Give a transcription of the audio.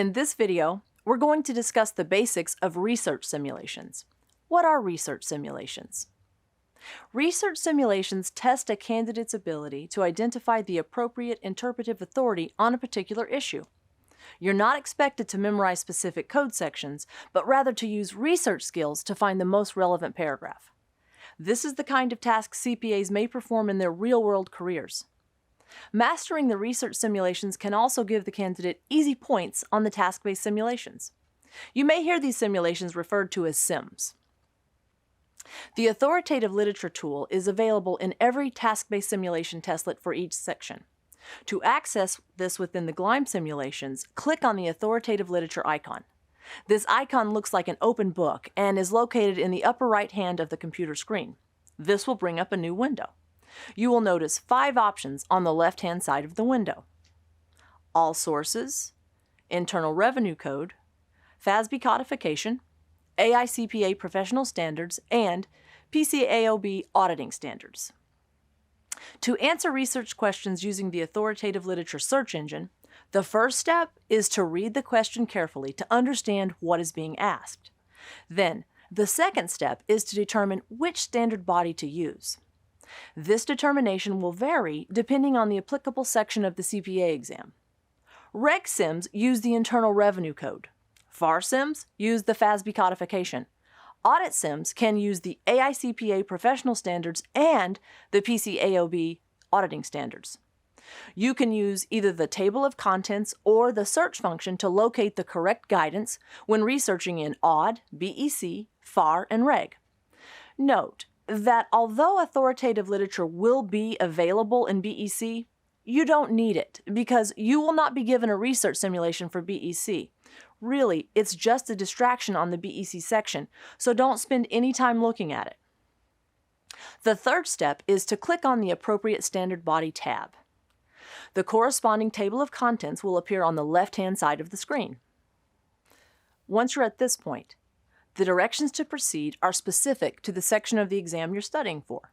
In this video, we're going to discuss the basics of research simulations. What are research simulations? Research simulations test a candidate's ability to identify the appropriate interpretive authority on a particular issue. You're not expected to memorize specific code sections, but rather to use research skills to find the most relevant paragraph. This is the kind of task CPAs may perform in their real-world careers. Mastering the research simulations can also give the candidate easy points on the task-based simulations. You may hear these simulations referred to as SIMs. The authoritative literature tool is available in every task-based simulation testlet for each section. To access this within the GLIME simulations, click on the authoritative literature icon. This icon looks like an open book and is located in the upper right hand of the computer screen. This will bring up a new window. You will notice 5 options on the left-hand side of the window: All Sources, Internal Revenue Code, FASB Codification, AICPA Professional Standards, and PCAOB Auditing Standards. To answer research questions using the authoritative literature search engine, the first step is to read the question carefully to understand what is being asked. Then, the second step is to determine which standard body to use. This determination will vary depending on the applicable section of the CPA exam. Reg Sims use the Internal Revenue Code. FAR Sims use the FASB Codification. Audit Sims can use the AICPA Professional Standards and the PCAOB Auditing Standards. You can use either the table of contents or the search function to locate the correct guidance when researching in AUD, BEC, FAR, and Reg. Note that although authoritative literature will be available in BEC, you don't need it because you will not be given a research simulation for BEC. Really, it's just a distraction on the BEC section, so don't spend any time looking at it. The third step is to click on the appropriate standard body tab. The corresponding table of contents will appear on the left-hand side of the screen. Once you're at this point, the directions to proceed are specific to the section of the exam you're studying for.